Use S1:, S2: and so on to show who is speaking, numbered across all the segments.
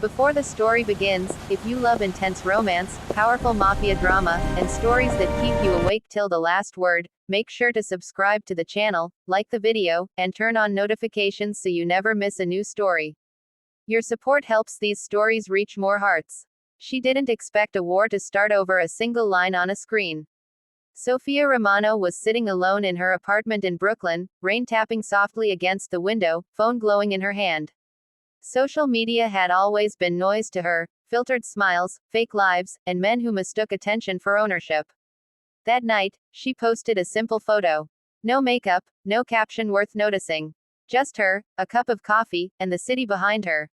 S1: Before the story begins, if you love intense romance, powerful mafia drama, and stories that keep you awake till the last word, make sure to subscribe to the channel, like the video, and turn on notifications so you never miss a new story. Your support helps these stories reach more hearts. She didn't expect a war to start over a single line on a screen. Sofia Romano was sitting alone in her apartment in Brooklyn, rain tapping softly against the window, phone glowing in her hand. Social media had always been noise to her, filtered smiles, fake lives, and men who mistook attention for ownership. That night, she posted a simple photo. No makeup, no caption worth noticing. Just her, a cup of coffee, and the city behind her.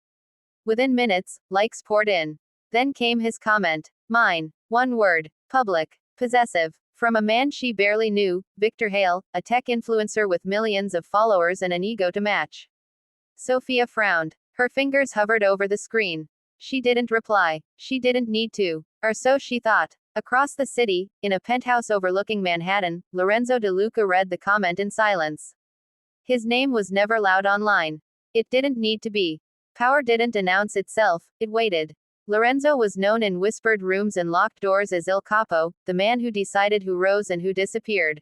S1: Within minutes, likes poured in. Then came his comment. Mine. One word. Public. Possessive. From a man she barely knew, Victor Hale, a tech influencer with millions of followers and an ego to match. Sofia frowned. Her fingers hovered over the screen. She didn't reply. She didn't need to. Or so she thought. Across the city, in a penthouse overlooking Manhattan, Lorenzo De Luca read the comment in silence. His name was never loud online. It didn't need to be. Power didn't announce itself, it waited. Lorenzo was known in whispered rooms and locked doors as Il Capo, the man who decided who rose and who disappeared.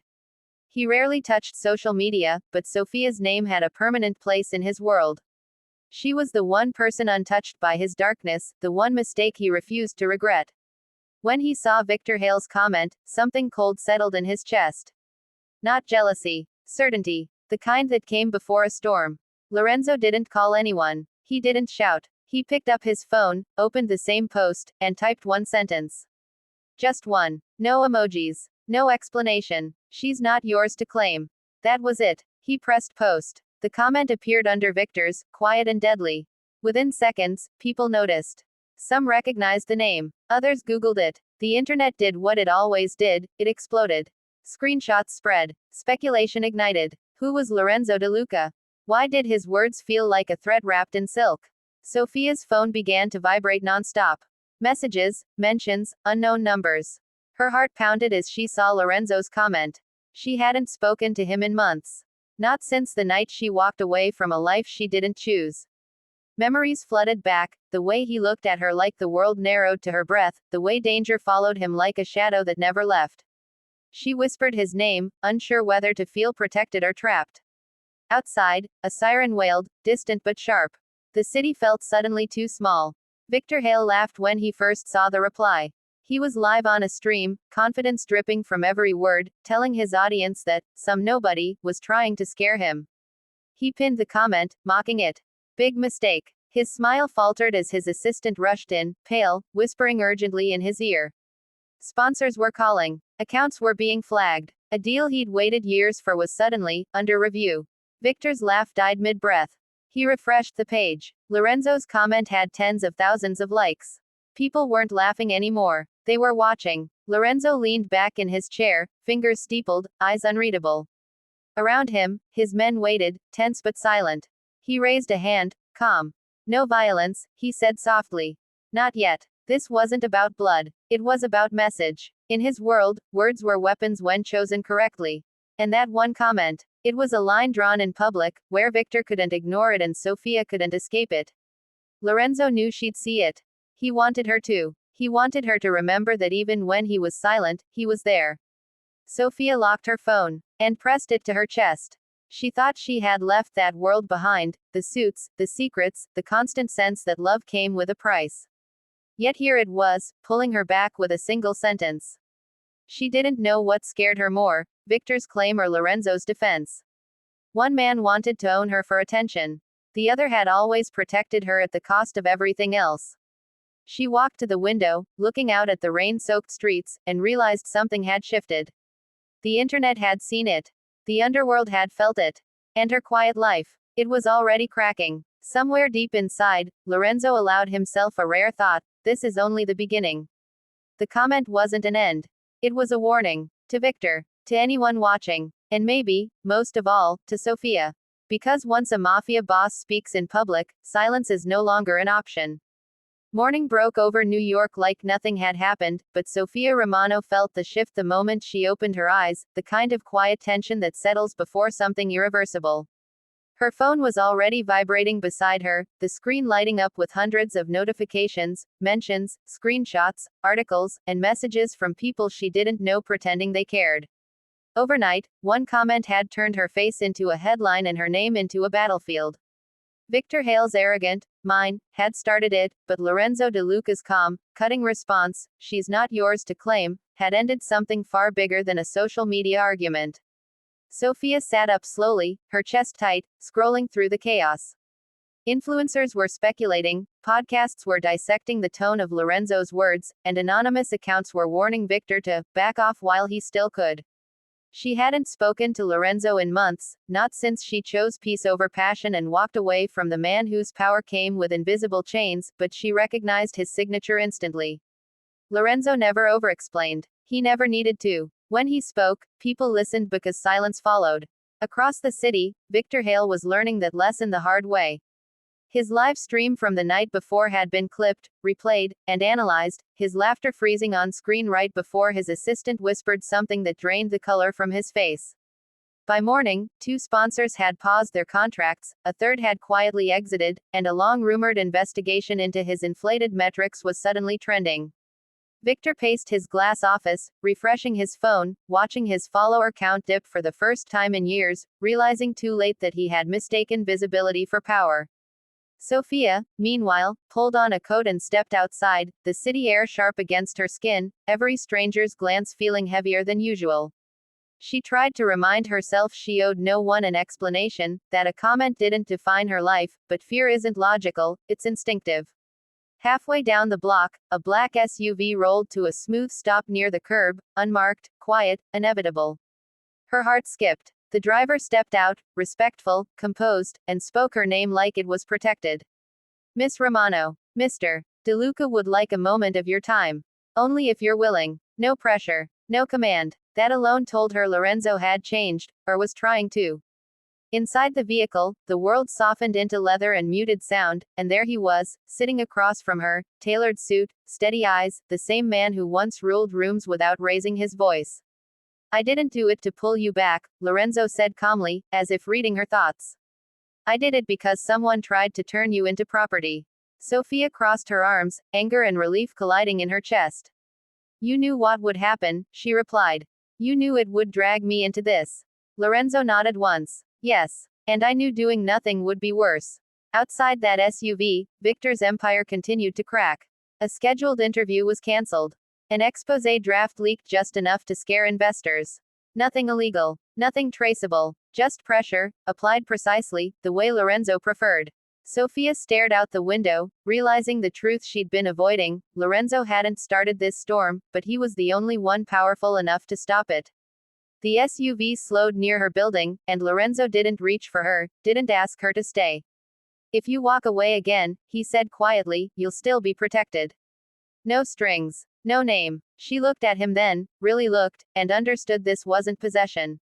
S1: He rarely touched social media, but Sofia's name had a permanent place in his world. She was the one person untouched by his darkness, the one mistake he refused to regret. When he saw Victor Hale's comment, something cold settled in his chest. Not jealousy. Certainty. The kind that came before a storm. Lorenzo didn't call anyone. He didn't shout. He picked up his phone, opened the same post, and typed one sentence. Just one. No emojis. No explanation. She's not yours to claim. That was it. He pressed post. The comment appeared under Victor's, quiet and deadly. Within seconds, people noticed. Some recognized the name. Others Googled it. The internet did what it always did, it exploded. Screenshots spread. Speculation ignited. Who was Lorenzo De Luca? Why did his words feel like a thread wrapped in silk? Sofia's phone began to vibrate nonstop. Messages, mentions, unknown numbers. Her heart pounded as she saw Lorenzo's comment. She hadn't spoken to him in months. Not since the night she walked away from a life she didn't choose. Memories flooded back, the way he looked at her like the world narrowed to her breath, the way danger followed him like a shadow that never left. She whispered his name, unsure whether to feel protected or trapped. Outside, a siren wailed, distant but sharp. The city felt suddenly too small. Victor Hale laughed when he first saw the reply. He was live on a stream, confidence dripping from every word, telling his audience that some nobody was trying to scare him. He pinned the comment, mocking it. Big mistake. His smile faltered as his assistant rushed in, pale, whispering urgently in his ear. Sponsors were calling. Accounts were being flagged. A deal he'd waited years for was suddenly under review. Victor's laugh died mid-breath. He refreshed the page. Lorenzo's comment had tens of thousands of likes. People weren't laughing anymore. They were watching. Lorenzo leaned back in his chair, fingers steepled, eyes unreadable. Around him, his men waited, tense but silent. He raised a hand, calm. No violence, he said softly. Not yet. This wasn't about blood. It was about message. In his world, words were weapons when chosen correctly. And that one comment. It was a line drawn in public, where Victor couldn't ignore it and Sofia couldn't escape it. Lorenzo knew she'd see it. He wanted her to. He wanted her to remember that even when he was silent, he was there. Sofia locked her phone and pressed it to her chest. She thought she had left that world behind, the suits, the secrets, the constant sense that love came with a price. Yet here it was, pulling her back with a single sentence. She didn't know what scared her more, Victor's claim or Lorenzo's defense. One man wanted to own her for attention. The other had always protected her at the cost of everything else. She walked to the window, looking out at the rain-soaked streets, and realized something had shifted. The internet had seen it. The underworld had felt it. And her quiet life. It was already cracking. Somewhere deep inside, Lorenzo allowed himself a rare thought, this is only the beginning. The comment wasn't an end. It was a warning. To Victor. To anyone watching. And maybe, most of all, to Sofia. Because once a mafia boss speaks in public, silence is no longer an option. Morning broke over New York like nothing had happened, but Sofia Romano felt the shift the moment she opened her eyes, the kind of quiet tension that settles before something irreversible. Her phone was already vibrating beside her, the screen lighting up with hundreds of notifications, mentions, screenshots, articles, and messages from people she didn't know pretending they cared. Overnight, one comment had turned her face into a headline and her name into a battlefield. Victor Hale's arrogant, mine, had started it, but Lorenzo De Luca's calm, cutting response, she's not yours to claim, had ended something far bigger than a social media argument. Sophia sat up slowly, her chest tight, scrolling through the chaos. Influencers were speculating, podcasts were dissecting the tone of Lorenzo's words, and anonymous accounts were warning Victor to back off while he still could. She hadn't spoken to Lorenzo in months, not since she chose peace over passion and walked away from the man whose power came with invisible chains, but she recognized his signature instantly. Lorenzo never over-explained. He never needed to. When he spoke, people listened because silence followed. Across the city, Victor Hale was learning that lesson the hard way. His live stream from the night before had been clipped, replayed, and analyzed, his laughter freezing on screen right before his assistant whispered something that drained the color from his face. By morning, 2 sponsors had paused their contracts, a third had quietly exited, and a long-rumored investigation into his inflated metrics was suddenly trending. Victor paced his glass office, refreshing his phone, watching his follower count dip for the first time in years, realizing too late that he had mistaken visibility for power. Sophia, meanwhile, pulled on a coat and stepped outside, the city air sharp against her skin, every stranger's glance feeling heavier than usual. She tried to remind herself she owed no one an explanation, that a comment didn't define her life, but fear isn't logical, it's instinctive. Halfway down the block, a black SUV rolled to a smooth stop near the curb, unmarked, quiet, inevitable. Her heart skipped. The driver stepped out, respectful, composed, and spoke her name like it was protected. Miss Romano. Mr. De Luca would like a moment of your time. Only if you're willing. No pressure. No command. That alone told her Lorenzo had changed, or was trying to. Inside the vehicle, the world softened into leather and muted sound, and there he was, sitting across from her, tailored suit, steady eyes, the same man who once ruled rooms without raising his voice. I didn't do it to pull you back, Lorenzo said calmly, as if reading her thoughts. I did it because someone tried to turn you into property. Sophia crossed her arms, anger and relief colliding in her chest. You knew what would happen, she replied. You knew it would drag me into this. Lorenzo nodded once. Yes. And I knew doing nothing would be worse. Outside that SUV, Victor's empire continued to crack. A scheduled interview was cancelled. An exposé draft leaked just enough to scare investors. Nothing illegal. Nothing traceable. Just pressure, applied precisely, the way Lorenzo preferred. Sophia stared out the window, realizing the truth she'd been avoiding. Lorenzo hadn't started this storm, but he was the only one powerful enough to stop it. The SUV slowed near her building, and Lorenzo didn't reach for her, didn't ask her to stay. If you walk away again, he said quietly, you'll still be protected. No strings. No name. She looked at him then, really looked, and understood this wasn't possession.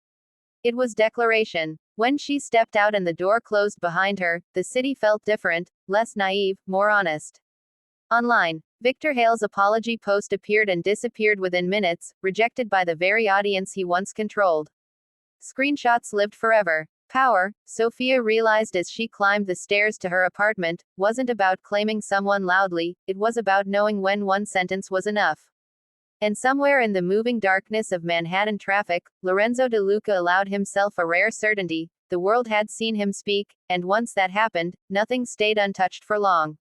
S1: It was declaration. When she stepped out and the door closed behind her, the city felt different, less naive, more honest. Online, Victor Hale's apology post appeared and disappeared within minutes, rejected by the very audience he once controlled. Screenshots lived forever. Power, Sophia realized as she climbed the stairs to her apartment, wasn't about claiming someone loudly, it was about knowing when one sentence was enough. And somewhere in the moving darkness of Manhattan traffic, Lorenzo De Luca allowed himself a rare certainty. The world had seen him speak, and once that happened, nothing stayed untouched for long.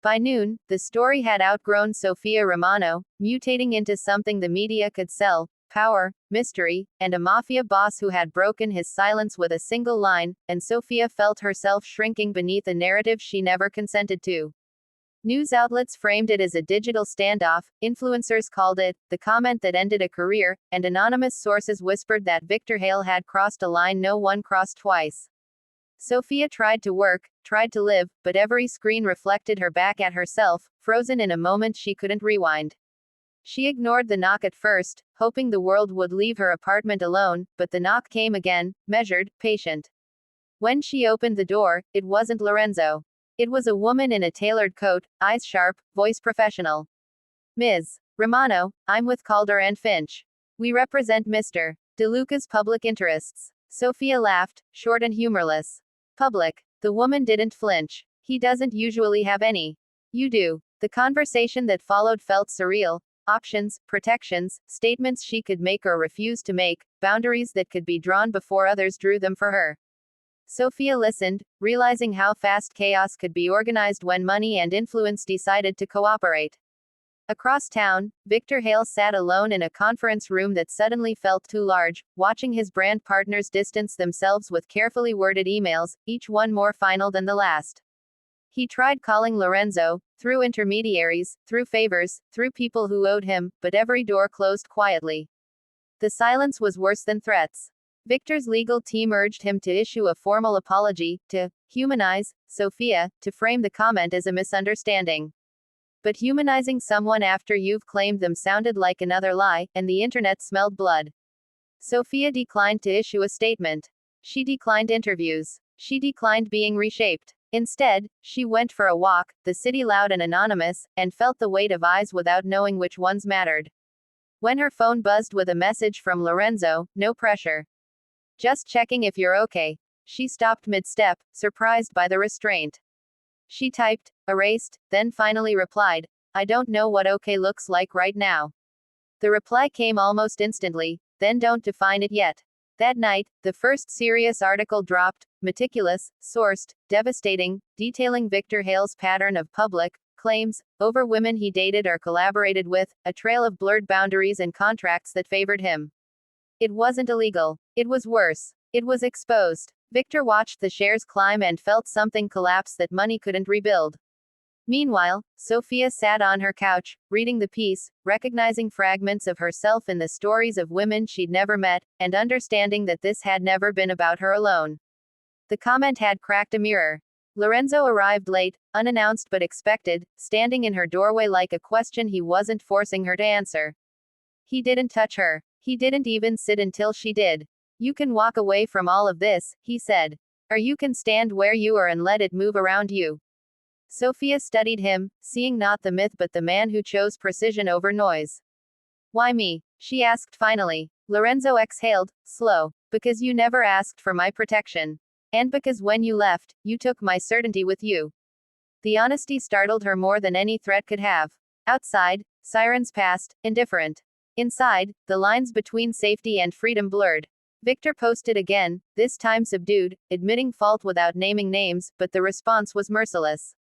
S1: By noon, the story had outgrown Sophia Romano, mutating into something the media could sell: power, mystery, and a mafia boss who had broken his silence with a single line, and Sophia felt herself shrinking beneath a narrative she never consented to. News outlets framed it as a digital standoff, influencers called it the comment that ended a career, and anonymous sources whispered that Victor Hale had crossed a line no one crossed twice. Sophia tried to work, tried to live, but every screen reflected her back at herself, frozen in a moment she couldn't rewind. She ignored the knock at first, hoping the world would leave her apartment alone, but the knock came again, measured, patient. When she opened the door, it wasn't Lorenzo. It was a woman in a tailored coat, eyes sharp, voice professional. Ms. Romano, I'm with Calder and Finch. We represent Mr. De Luca's public interests. Sophia laughed, short and humorless. Public. The woman didn't flinch. He doesn't usually have any. You do. The conversation that followed felt surreal. Options, protections, statements she could make or refuse to make, boundaries that could be drawn before others drew them for her. Sophia listened, realizing how fast chaos could be organized when money and influence decided to cooperate. Across town, Victor Hale sat alone in a conference room that suddenly felt too large, watching his brand partners distance themselves with carefully worded emails, each one more final than the last. He tried calling Lorenzo, through intermediaries, through favors, through people who owed him, but every door closed quietly. The silence was worse than threats. Victor's legal team urged him to issue a formal apology, to humanize Sophia, to frame the comment as a misunderstanding. But humanizing someone after you've claimed them sounded like another lie, and the internet smelled blood. Sophia declined to issue a statement. She declined interviews. She declined being reshaped. Instead, she went for a walk, the city loud and anonymous, and felt the weight of eyes without knowing which ones mattered. When her phone buzzed with a message from Lorenzo, no pressure. Just checking if you're okay. She stopped mid-step, surprised by the restraint. She typed, erased, then finally replied, I don't know what okay looks like right now. The reply came almost instantly, then don't define it yet. That night, the first serious article dropped, meticulous, sourced, devastating, detailing Victor Hale's pattern of public claims over women he dated or collaborated with, a trail of blurred boundaries and contracts that favored him. It wasn't illegal. It was worse. It was exposed. Victor watched the shares climb and felt something collapse that money couldn't rebuild. Meanwhile, Sophia sat on her couch, reading the piece, recognizing fragments of herself in the stories of women she'd never met, and understanding that this had never been about her alone. The comment had cracked a mirror. Lorenzo arrived late, unannounced but expected, standing in her doorway like a question he wasn't forcing her to answer. He didn't touch her. He didn't even sit until she did. You can walk away from all of this, he said. Or you can stand where you are and let it move around you. Sophia studied him, seeing not the myth but the man who chose precision over noise. Why me? She asked finally. Lorenzo exhaled, slow. Because you never asked for my protection. And because when you left, you took my certainty with you. The honesty startled her more than any threat could have. Outside, sirens passed, indifferent. Inside, the lines between safety and freedom blurred. Victor posted again, this time subdued, admitting fault without naming names, but the response was merciless.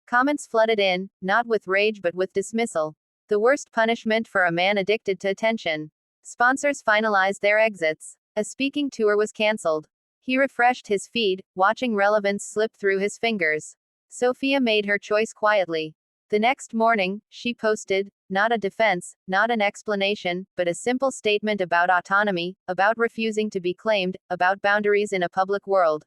S1: Comments flooded in, not with rage but with dismissal. The worst punishment for a man addicted to attention. Sponsors finalized their exits. A speaking tour was cancelled. He refreshed his feed, watching relevance slip through his fingers. Sophia made her choice quietly. The next morning, she posted, not a defense, not an explanation, but a simple statement about autonomy, about refusing to be claimed, about boundaries in a public world.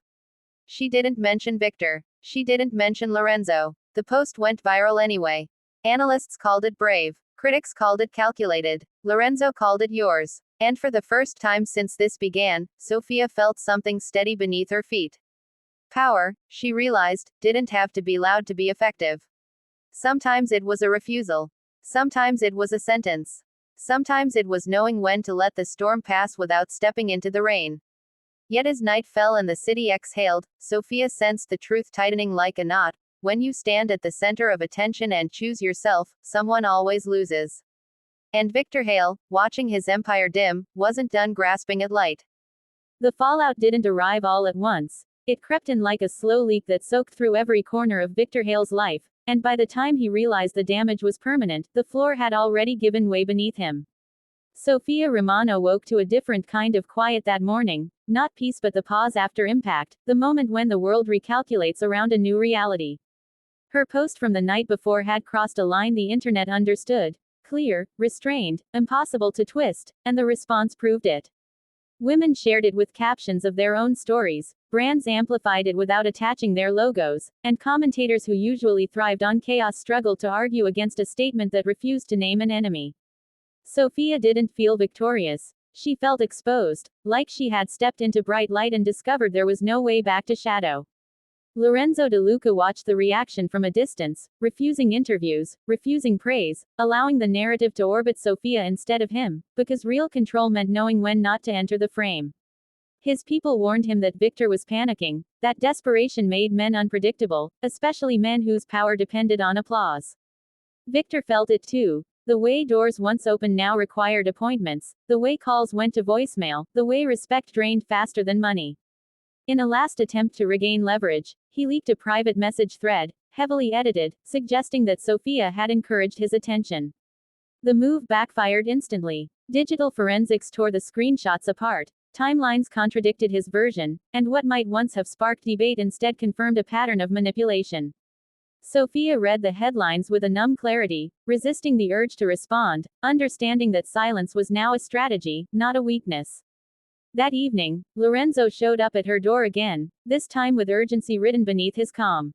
S1: She didn't mention Victor. She didn't mention Lorenzo. The post went viral anyway. Analysts called it brave. Critics called it calculated. Lorenzo called it yours. And for the first time since this began, Sophia felt something steady beneath her feet. Power, she realized, didn't have to be loud to be effective. Sometimes it was a refusal. Sometimes it was a sentence. Sometimes it was knowing when to let the storm pass without stepping into the rain. Yet as night fell and the city exhaled, Sophia sensed the truth tightening like a knot. When you stand at the center of attention and choose yourself, someone always loses. And Victor Hale, watching his empire dim, wasn't done grasping at light.
S2: The fallout didn't arrive all at once. It crept in like a slow leak that soaked through every corner of Victor Hale's life, and by the time he realized the damage was permanent, the floor had already given way beneath him. Sophia Romano woke to a different kind of quiet that morning, not peace but the pause after impact, the moment when the world recalculates around a new reality. Her post from the night before had crossed a line the internet understood. Clear, restrained, impossible to twist, and the response proved it. Women shared it with captions of their own stories, brands amplified it without attaching their logos, and commentators who usually thrived on chaos struggled to argue against a statement that refused to name an enemy. Sophia didn't feel victorious. She felt exposed, like she had stepped into bright light and discovered there was no way back to shadow. Lorenzo De Luca watched the reaction from a distance, refusing interviews, refusing praise, allowing the narrative to orbit Sophia instead of him, because real control meant knowing when not to enter the frame. His people warned him that Victor was panicking, that desperation made men unpredictable, especially men whose power depended on applause. Victor felt it too. The way doors once opened now required appointments, the way calls went to voicemail, the way respect drained faster than money. In a last attempt to regain leverage, he leaked a private message thread, heavily edited, suggesting that Sophia had encouraged his attention. The move backfired instantly. Digital forensics tore the screenshots apart, timelines contradicted his version, and what might once have sparked debate instead confirmed a pattern of manipulation. Sophia read the headlines with a numb clarity, resisting the urge to respond, understanding that silence was now a strategy, not a weakness. That evening, Lorenzo showed up at her door again, this time with urgency written beneath his calm.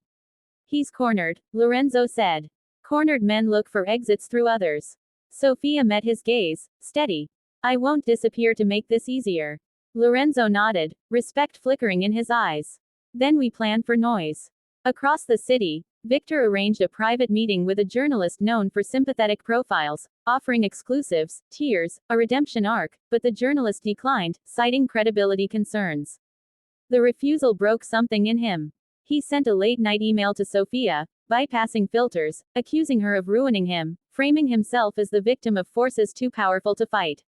S2: "He's cornered," Lorenzo said. "Cornered men look for exits through others." Sophia met his gaze, steady. "I won't disappear to make this easier." Lorenzo nodded, respect flickering in his eyes. "Then we plan for noise." Across the city, Victor arranged a private meeting with a journalist known for sympathetic profiles, offering exclusives, tiers, a redemption arc, but the journalist declined, citing credibility concerns. The refusal broke something in him. He sent a late-night email to Sophia, bypassing filters, accusing her of ruining him, framing himself as the victim of forces too powerful to fight.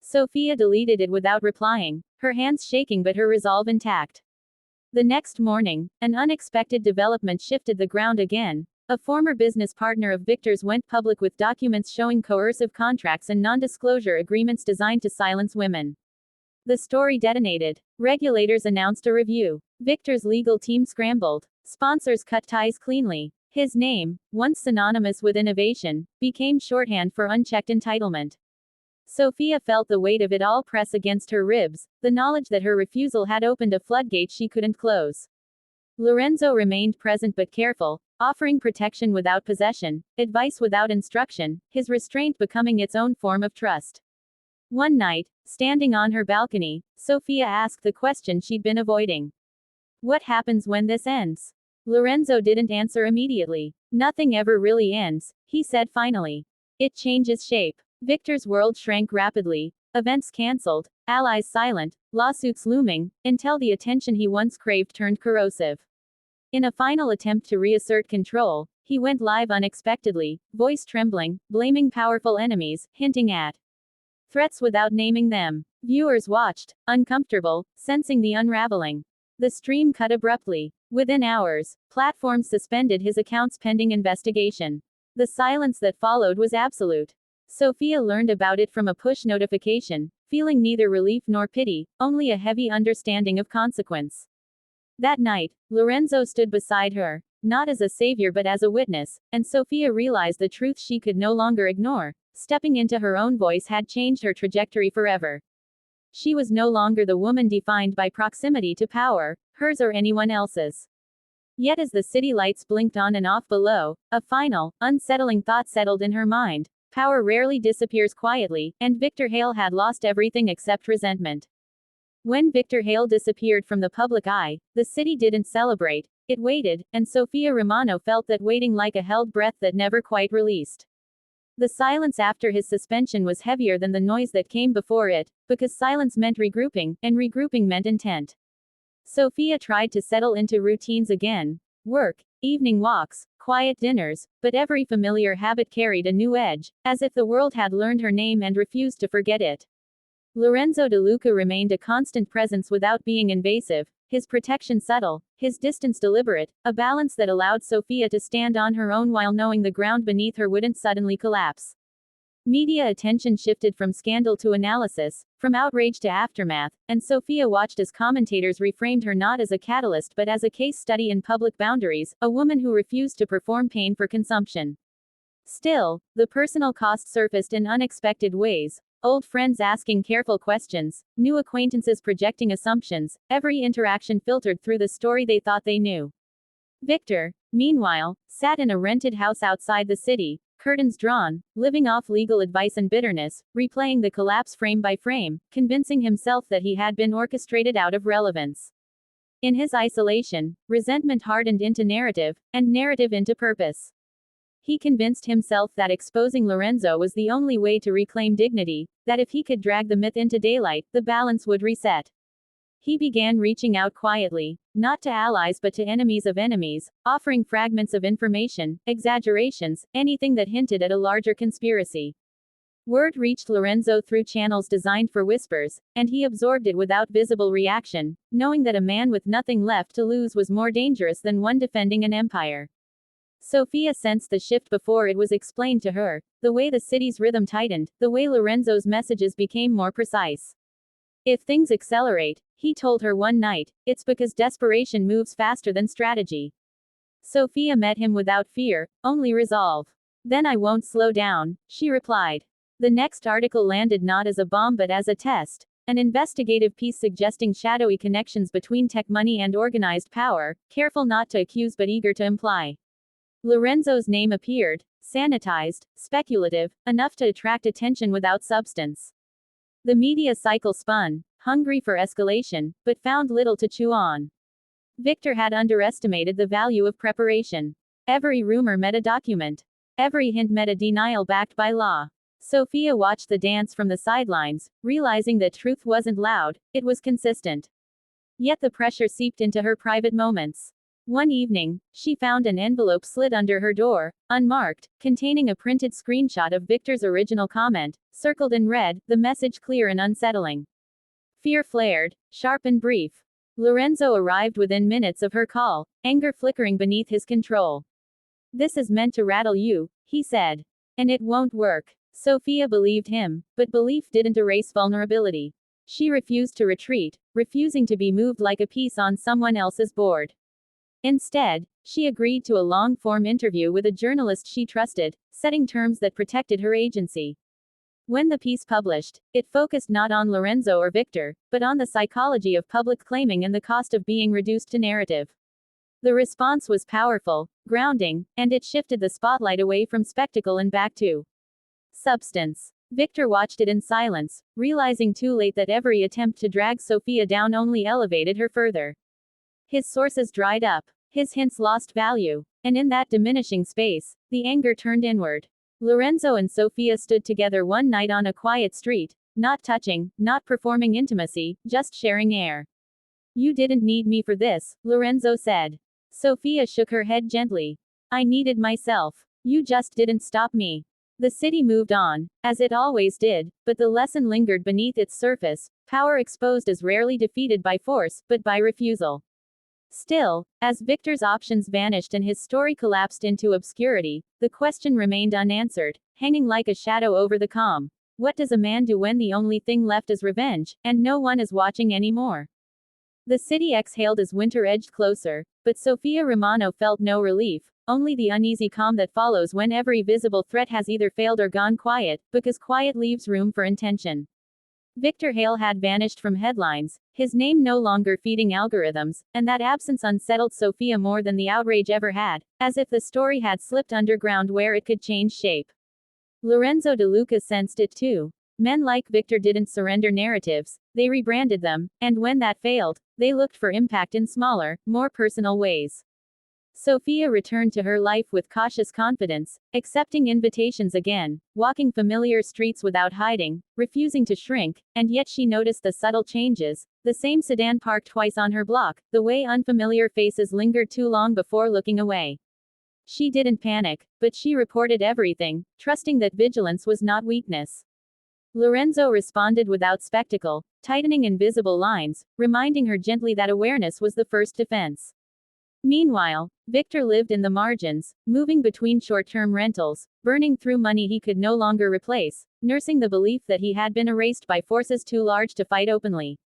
S2: Sophia deleted it without replying, her hands shaking but her resolve intact. The next morning, an unexpected development shifted the ground again. A former business partner of Victor's went public with documents showing coercive contracts and non-disclosure agreements designed to silence women. The story detonated. Regulators announced a review. Victor's legal team scrambled. Sponsors cut ties cleanly. His name, once synonymous with innovation, became shorthand for unchecked entitlement. Sophia felt the weight of it all press against her ribs, the knowledge that her refusal had opened a floodgate she couldn't close. Lorenzo remained present but careful, offering protection without possession, advice without instruction, his restraint becoming its own form of trust. One night, standing on her balcony, Sophia asked the question she'd been avoiding. "What happens when this ends?" Lorenzo didn't answer immediately. "Nothing ever really ends," he said finally. "It changes shape." Victor's world shrank rapidly, events cancelled, allies silent, lawsuits looming, until the attention he once craved turned corrosive. In a final attempt to reassert control, he went live unexpectedly, voice trembling, blaming powerful enemies, hinting at threats without naming them. Viewers watched, uncomfortable, sensing the unraveling. The stream cut abruptly. Within hours, platforms suspended his accounts pending investigation. The silence that followed was absolute. Sophia learned about it from a push notification, feeling neither relief nor pity, only a heavy understanding of consequence. That night, Lorenzo stood beside her, not as a savior but as a witness, and Sophia realized the truth she could no longer ignore. Stepping into her own voice had changed her trajectory forever. She was no longer the woman defined by proximity to power, hers or anyone else's. Yet as the city lights blinked on and off below, a final, unsettling thought settled in her mind. Power rarely disappears quietly, and Victor Hale had lost everything except resentment. When Victor Hale disappeared from the public eye, the city didn't celebrate, it waited, and Sophia Romano felt that waiting like a held breath that never quite released. The silence after his suspension was heavier than the noise that came before it, because silence meant regrouping, and regrouping meant intent. Sophia tried to settle into routines again. Work, evening walks, quiet dinners, but every familiar habit carried a new edge, as if the world had learned her name and refused to forget it. Lorenzo De Luca remained a constant presence without being invasive, his protection subtle, his distance deliberate, a balance that allowed Sophia to stand on her own while knowing the ground beneath her wouldn't suddenly collapse. Media attention shifted from scandal to analysis, from outrage to aftermath, and Sophia watched as commentators reframed her not as a catalyst but as a case study in public boundaries, a woman who refused to perform pain for consumption. Still, the personal cost surfaced in unexpected ways. Old friends asking careful questions, new acquaintances projecting assumptions, every interaction filtered through the story they thought they knew. Victor, meanwhile, sat in a rented house outside the city, curtains drawn, living off legal advice and bitterness, replaying the collapse frame by frame, convincing himself that he had been orchestrated out of relevance. In his isolation, resentment hardened into narrative, and narrative into purpose. He convinced himself that exposing Lorenzo was the only way to reclaim dignity, that if he could drag the myth into daylight, the balance would reset. He began reaching out quietly, not to allies but to enemies of enemies, offering fragments of information, exaggerations, anything that hinted at a larger conspiracy. Word reached Lorenzo through channels designed for whispers, and he absorbed it without visible reaction, knowing that a man with nothing left to lose was more dangerous than one defending an empire. Sophia sensed the shift before it was explained to her, the way the city's rhythm tightened, the way Lorenzo's messages became more precise. If things accelerate, he told her one night, it's because desperation moves faster than strategy. Sophia met him without fear, only resolve. Then I won't slow down, she replied. The next article landed not as a bomb but as a test, an investigative piece suggesting shadowy connections between tech money and organized power, careful not to accuse but eager to imply. Lorenzo's name appeared, sanitized, speculative, enough to attract attention without substance. The media cycle spun, hungry for escalation, but found little to chew on. Victor had underestimated the value of preparation. Every rumor met a document. Every hint met a denial backed by law. Sophia watched the dance from the sidelines, realizing that truth wasn't loud, it was consistent. Yet the pressure seeped into her private moments. One evening, she found an envelope slid under her door, unmarked, containing a printed screenshot of Victor's original comment, circled in red, the message clear and unsettling. Fear flared, sharp and brief. Lorenzo arrived within minutes of her call, anger flickering beneath his control. This is meant to rattle you, he said. And it won't work. Sophia believed him, but belief didn't erase vulnerability. She refused to retreat, refusing to be moved like a piece on someone else's board. Instead, she agreed to a long-form interview with a journalist she trusted, setting terms that protected her agency. When the piece published, it focused not on Lorenzo or Victor, but on the psychology of public claiming and the cost of being reduced to narrative. The response was powerful, grounding, and it shifted the spotlight away from spectacle and back to substance. Victor watched it in silence, realizing too late that every attempt to drag Sophia down only elevated her further. His sources dried up. His hints lost value. And in that diminishing space, the anger turned inward. Lorenzo and Sophia stood together one night on a quiet street, not touching, not performing intimacy, just sharing air. You didn't need me for this, Lorenzo said. Sophia shook her head gently. I needed myself. You just didn't stop me. The city moved on, as it always did, but the lesson lingered beneath its surface, power exposed is rarely defeated by force, but by refusal. Still, as Victor's options vanished and his story collapsed into obscurity, the question remained unanswered, hanging like a shadow over the calm. What does a man do when the only thing left is revenge, and no one is watching anymore? The city exhaled as winter edged closer, but Sophia Romano felt no relief, only the uneasy calm that follows when every visible threat has either failed or gone quiet, because quiet leaves room for intention. Victor Hale had vanished from headlines, his name no longer feeding algorithms, and that absence unsettled Sophia more than the outrage ever had, as if the story had slipped underground where it could change shape. Lorenzo De Luca sensed it too. Men like Victor didn't surrender narratives, they rebranded them, and when that failed, they looked for impact in smaller, more personal ways. Sophia returned to her life with cautious confidence, accepting invitations again, walking familiar streets without hiding, refusing to shrink, and yet she noticed the subtle changes, the same sedan parked twice on her block, the way unfamiliar faces lingered too long before looking away. She didn't panic, but she reported everything, trusting that vigilance was not weakness. Lorenzo responded without spectacle, tightening invisible lines, reminding her gently that awareness was the first defense. Meanwhile, Victor lived in the margins, moving between short-term rentals, burning through money he could no longer replace, nursing the belief that he had been erased by forces too large to fight openly.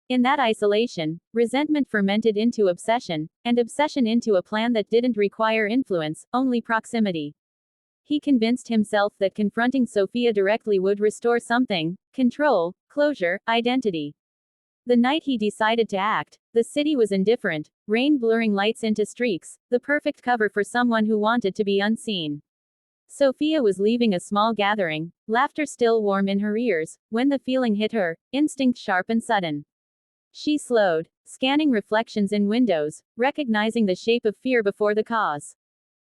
S2: In that isolation, resentment fermented into obsession, and obsession into a plan that didn't require influence, only proximity. He convinced himself that confronting Sophia directly would restore something: control, closure, identity. The night he decided to act, the city was indifferent, rain blurring lights into streaks, the perfect cover for someone who wanted to be unseen. Sophia was leaving a small gathering, laughter still warm in her ears, when the feeling hit her, instinct sharp and sudden. She slowed, scanning reflections in windows, recognizing the shape of fear before the cause.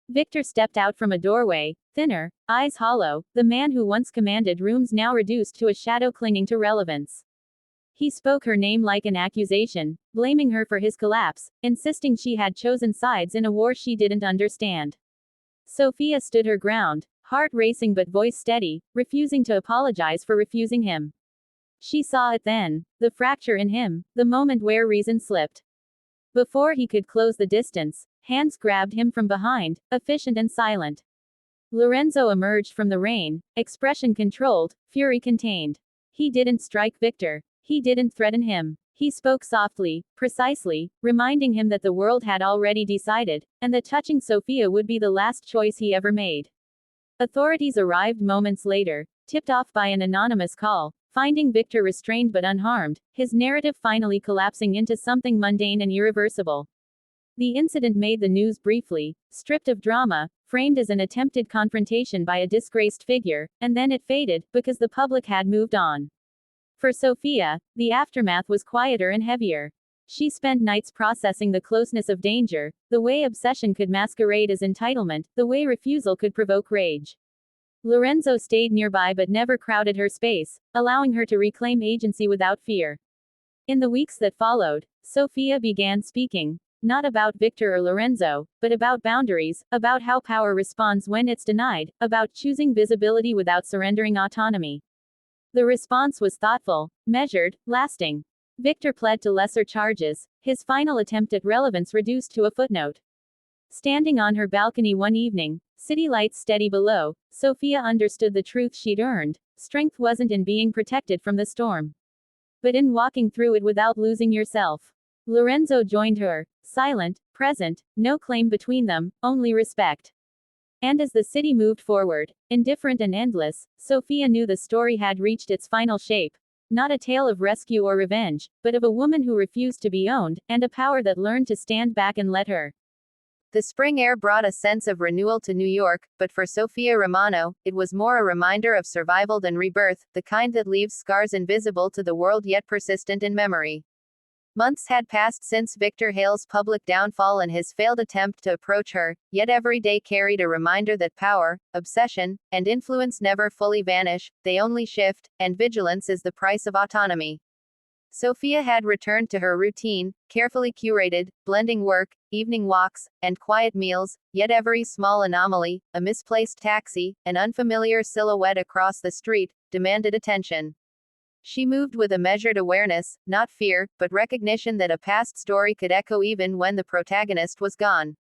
S2: Victor stepped out from a doorway, thinner, eyes hollow, the man who once commanded rooms now reduced to a shadow clinging to relevance. He spoke her name like an accusation, blaming her for his collapse, insisting she had chosen sides in a war she didn't understand. Sophia stood her ground, heart racing but voice steady, refusing to apologize for refusing him. She saw it then, the fracture in him, the moment where reason slipped. Before he could close the distance, hands grabbed him from behind, efficient and silent. Lorenzo emerged from the rain, expression controlled, fury contained. He didn't strike Victor. He didn't threaten him. He spoke softly, precisely, reminding him that the world had already decided, and that touching Sophia would be the last choice he ever made. Authorities arrived moments later, tipped off by an anonymous call, finding Victor restrained but unharmed, his narrative finally collapsing into something mundane and irreversible. The incident made the news briefly, stripped of drama, framed as an attempted confrontation by a disgraced figure, and then it faded, because the public had moved on. For Sophia, the aftermath was quieter and heavier. She spent nights processing the closeness of danger, the way obsession could masquerade as entitlement, the way refusal could provoke rage. Lorenzo stayed nearby but never crowded her space, allowing her to reclaim agency without fear. In the weeks that followed, Sophia began speaking, not about Victor or Lorenzo, but about boundaries, about how power responds when it's denied, about choosing visibility without surrendering autonomy. The response was thoughtful, measured, lasting. Victor pled to lesser charges, his final attempt at relevance reduced to a footnote. Standing on her balcony one evening, city lights steady below, Sophia understood the truth she'd earned. Strength wasn't in being protected from the storm, but in walking through it without losing yourself. Lorenzo joined her, silent, present, no claim between them, only respect. And as the city moved forward, indifferent and endless, Sophia knew the story had reached its final shape. Not a tale of rescue or revenge, but of a woman who refused to be owned, and a power that learned to stand back and let her.
S1: The spring air brought a sense of renewal to New York, but for Sophia Romano, it was more a reminder of survival than rebirth, the kind that leaves scars invisible to the world yet persistent in memory. Months had passed since Victor Hale's public downfall and his failed attempt to approach her, yet every day carried a reminder that power, obsession, and influence never fully vanish, they only shift, and vigilance is the price of autonomy. Sophia had returned to her routine, carefully curated, blending work, evening walks, and quiet meals, yet every small anomaly, a misplaced taxi, an unfamiliar silhouette across the street, demanded attention. She moved with a measured awareness, not fear, but recognition that a past story could echo even when the protagonist was gone.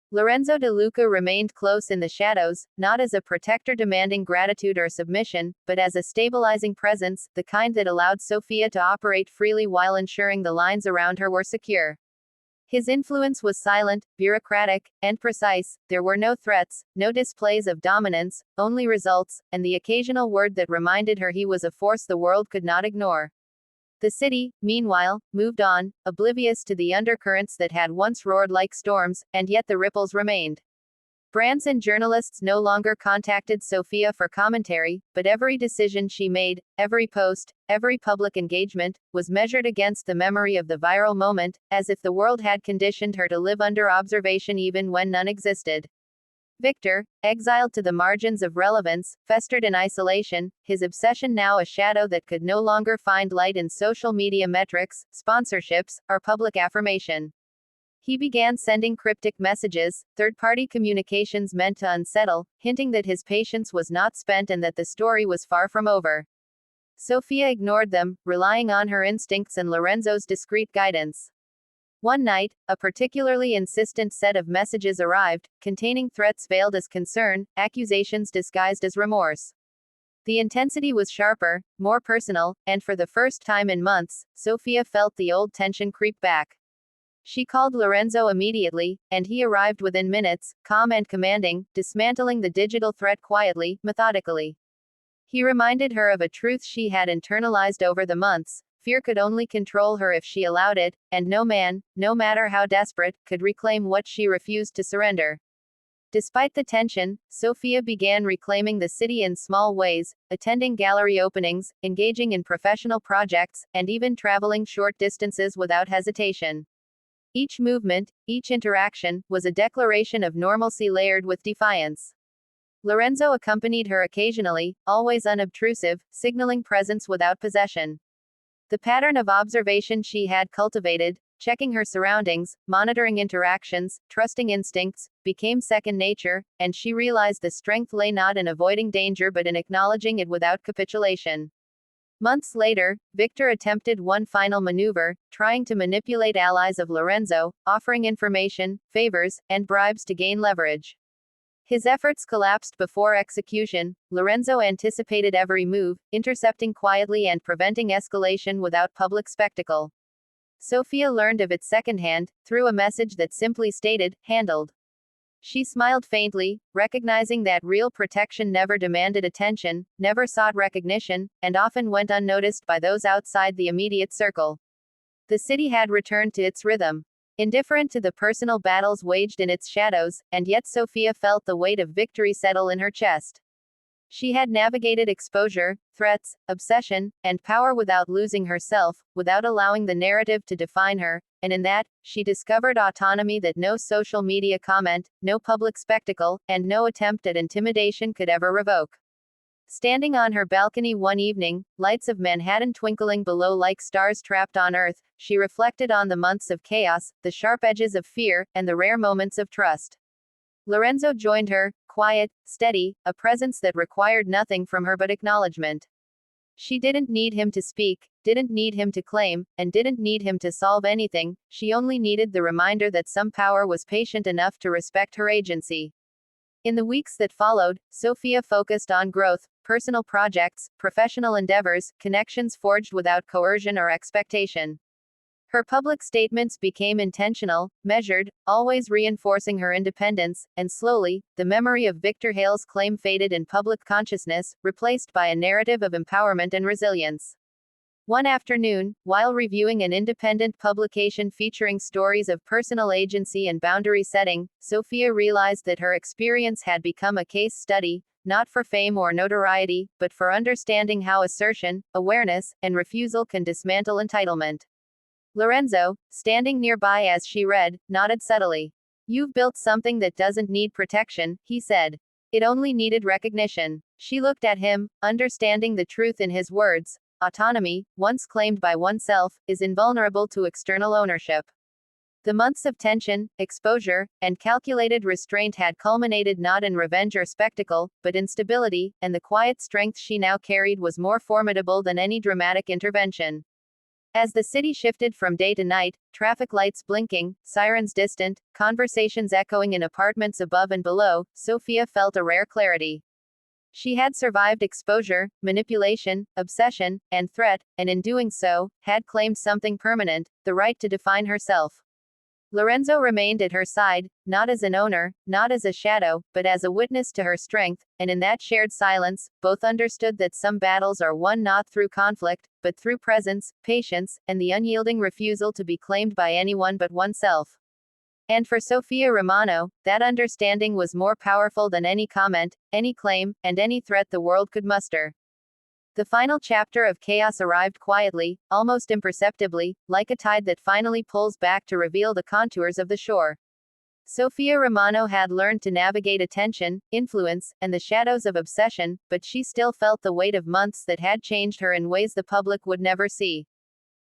S1: Lorenzo De Luca remained close in the shadows, not as a protector demanding gratitude or submission, but as a stabilizing presence, the kind that allowed Sophia to operate freely while ensuring the lines around her were secure. His influence was silent, bureaucratic, and precise. There were no threats, no displays of dominance, only results, and the occasional word that reminded her he was a force the world could not ignore. The city, meanwhile, moved on, oblivious to the undercurrents that had once roared like storms, and yet the ripples remained. Brands and journalists no longer contacted Sophia for commentary, but every decision she made, every post, every public engagement, was measured against the memory of the viral moment, as if the world had conditioned her to live under observation even when none existed. Victor, exiled to the margins of relevance, festered in isolation, his obsession now a shadow that could no longer find light in social media metrics, sponsorships, or public affirmation. He began sending cryptic messages, third-party communications meant to unsettle, hinting that his patience was not spent and that the story was far from over. Sophia ignored them, relying on her instincts and Lorenzo's discreet guidance. One night, a particularly insistent set of messages arrived, containing threats veiled as concern, accusations disguised as remorse. The intensity was sharper, more personal, and for the first time in months, Sophia felt the old tension creep back. She called Lorenzo immediately, and he arrived within minutes, calm and commanding, dismantling the digital threat quietly, methodically. He reminded her of a truth she had internalized over the months: fear could only control her if she allowed it, and no man, no matter how desperate, could reclaim what she refused to surrender. Despite the tension, Sophia began reclaiming the city in small ways, attending gallery openings, engaging in professional projects, and even traveling short distances without hesitation. Each movement, each interaction, was a declaration of normalcy layered with defiance. Lorenzo accompanied her occasionally, always unobtrusive, signaling presence without possession. The pattern of observation she had cultivated, checking her surroundings, monitoring interactions, trusting instincts, became second nature, and she realized the strength lay not in avoiding danger but in acknowledging it without capitulation. Months later, Victor attempted one final maneuver, trying to manipulate allies of Lorenzo, offering information, favors, and bribes to gain leverage. His efforts collapsed before execution. Lorenzo anticipated every move, intercepting quietly and preventing escalation without public spectacle. Sofia learned of it secondhand, through a message that simply stated, "handled." She smiled faintly, recognizing that real protection never demanded attention, never sought recognition, and often went unnoticed by those outside the immediate circle. The city had returned to its rhythm, indifferent to the personal battles waged in its shadows, and yet Sofia felt the weight of victory settle in her chest. She had navigated exposure, threats, obsession, and power without losing herself, without allowing the narrative to define her, and in that, she discovered autonomy that no social media comment, no public spectacle, and no attempt at intimidation could ever revoke. Standing on her balcony one evening, lights of Manhattan twinkling below like stars trapped on Earth, she reflected on the months of chaos, the sharp edges of fear, and the rare moments of trust. Lorenzo joined her, quiet, steady, a presence that required nothing from her but acknowledgement. She didn't need him to speak, didn't need him to claim, and didn't need him to solve anything. She only needed the reminder that some power was patient enough to respect her agency. In the weeks that followed, Sofia focused on growth, personal projects, professional endeavors, connections forged without coercion or expectation. Her public statements became intentional, measured, always reinforcing her independence, and slowly, the memory of Victor Hale's claim faded in public consciousness, replaced by a narrative of empowerment and resilience. One afternoon, while reviewing an independent publication featuring stories of personal agency and boundary setting, Sofia realized that her experience had become a case study, not for fame or notoriety, but for understanding how assertion, awareness, and refusal can dismantle entitlement. Lorenzo, standing nearby as she read, nodded subtly. "You've built something that doesn't need protection," he said. "It only needed recognition." She looked at him, understanding the truth in his words. Autonomy, once claimed by oneself, is invulnerable to external ownership. The months of tension, exposure, and calculated restraint had culminated not in revenge or spectacle, but in stability, and the quiet strength she now carried was more formidable than any dramatic intervention. As the city shifted from day to night, traffic lights blinking, sirens distant, conversations echoing in apartments above and below, Sofia felt a rare clarity. She had survived exposure, manipulation, obsession, and threat, and in doing so, had claimed something permanent, the right to define herself. Lorenzo remained at her side, not as an owner, not as a shadow, but as a witness to her strength, and in that shared silence, both understood that some battles are won not through conflict, but through presence, patience, and the unyielding refusal to be claimed by anyone but oneself. And for Sofia Romano, that understanding was more powerful than any comment, any claim, and any threat the world could muster. The final chapter of chaos arrived quietly, almost imperceptibly, like a tide that finally pulls back to reveal the contours of the shore. Sofia Romano had learned to navigate attention, influence, and the shadows of obsession, but she still felt the weight of months that had changed her in ways the public would never see.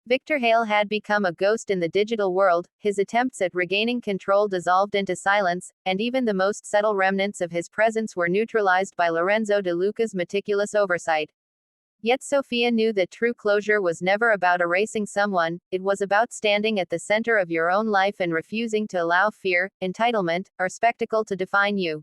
S1: Victor Hale had become a ghost in the digital world, his attempts at regaining control dissolved into silence, and even the most subtle remnants of his presence were neutralized by Lorenzo De Luca's meticulous oversight. Yet Sofia knew that true closure was never about erasing someone, it was about standing at the center of your own life and refusing to allow fear, entitlement, or spectacle to define you.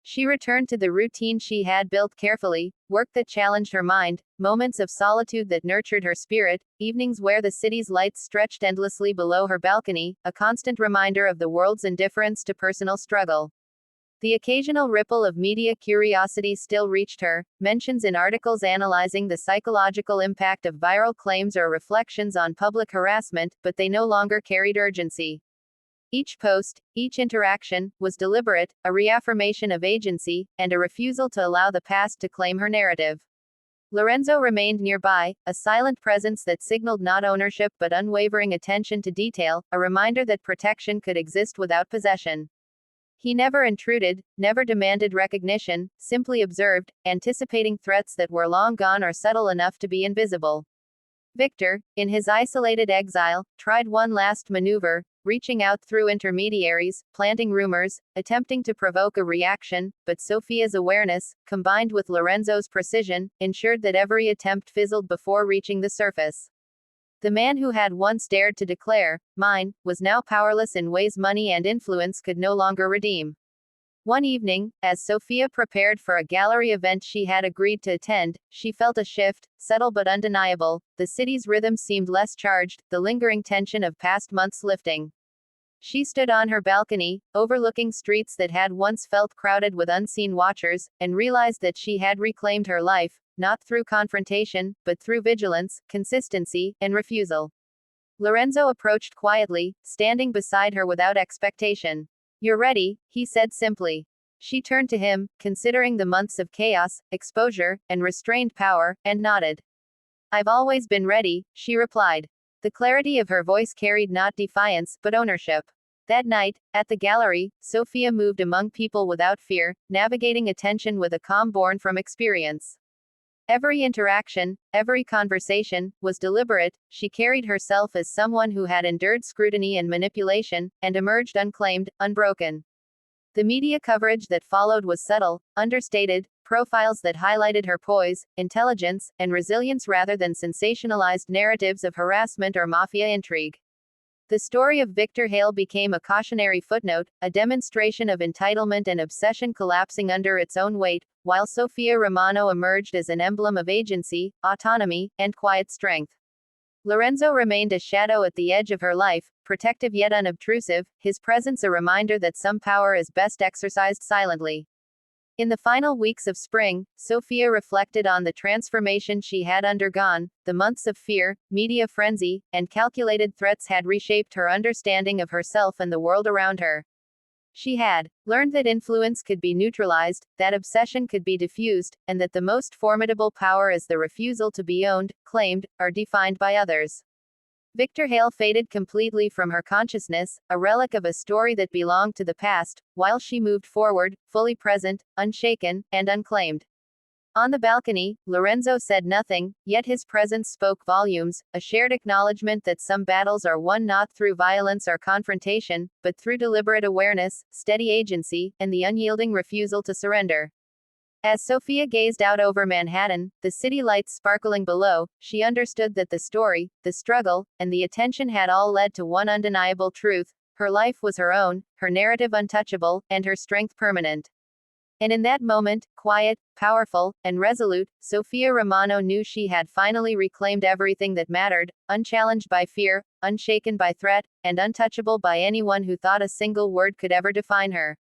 S1: She returned to the routine she had built carefully, work that challenged her mind, moments of solitude that nurtured her spirit, evenings where the city's lights stretched endlessly below her balcony, a constant reminder of the world's indifference to personal struggle. The occasional ripple of media curiosity still reached her, mentions in articles analyzing the psychological impact of viral claims or reflections on public harassment, but they no longer carried urgency. Each post, each interaction, was deliberate, a reaffirmation of agency, and a refusal to allow the past to claim her narrative. Lorenzo remained nearby, a silent presence that signaled not ownership but unwavering attention to detail, a reminder that protection could exist without possession. He never intruded, never demanded recognition, simply observed, anticipating threats that were long gone or subtle enough to be invisible. Victor, in his isolated exile, tried one last maneuver, reaching out through intermediaries, planting rumors, attempting to provoke a reaction, but Sophia's awareness, combined with Lorenzo's precision, ensured that every attempt fizzled before reaching the surface. The man who had once dared to declare, "Mine," was now powerless in ways money and influence could no longer redeem. One evening, as Sophia prepared for a gallery event she had agreed to attend, she felt a shift, subtle but undeniable. The city's rhythm seemed less charged, the lingering tension of past months lifting. She stood on her balcony, overlooking streets that had once felt crowded with unseen watchers, and realized that she had reclaimed her life, not through confrontation, but through vigilance, consistency, and refusal. Lorenzo approached quietly, standing beside her without expectation. "You're ready," he said simply. She turned to him, considering the months of chaos, exposure, and restrained power, and nodded. "I've always been ready," she replied. The clarity of her voice carried not defiance, but ownership. That night, at the gallery, Sophia moved among people without fear, navigating attention with a calm born from experience. Every interaction, every conversation, was deliberate. She carried herself as someone who had endured scrutiny and manipulation, and emerged unclaimed, unbroken. The media coverage that followed was subtle, understated, profiles that highlighted her poise, intelligence, and resilience rather than sensationalized narratives of harassment or mafia intrigue. The story of Victor Hale became a cautionary footnote, a demonstration of entitlement and obsession collapsing under its own weight, while Sofia Romano emerged as an emblem of agency, autonomy, and quiet strength. Lorenzo remained a shadow at the edge of her life, protective yet unobtrusive, his presence a reminder that some power is best exercised silently. In the final weeks of spring, Sophia reflected on the transformation she had undergone. The months of fear, media frenzy, and calculated threats had reshaped her understanding of herself and the world around her. She had learned that influence could be neutralized, that obsession could be diffused, and that the most formidable power is the refusal to be owned, claimed, or defined by others. Victor Hale faded completely from her consciousness, a relic of a story that belonged to the past, while she moved forward, fully present, unshaken, and unclaimed. On the balcony, Lorenzo said nothing, yet his presence spoke volumes, a shared acknowledgement that some battles are won not through violence or confrontation, but through deliberate awareness, steady agency, and the unyielding refusal to surrender. As Sophia gazed out over Manhattan, the city lights sparkling below, she understood that the story, the struggle, and the attention had all led to one undeniable truth: her life was her own, her narrative untouchable, and her strength permanent. And in that moment, quiet, powerful, and resolute, Sophia Romano knew she had finally reclaimed everything that mattered, unchallenged by fear, unshaken by threat, and untouchable by anyone who thought a single word could ever define her.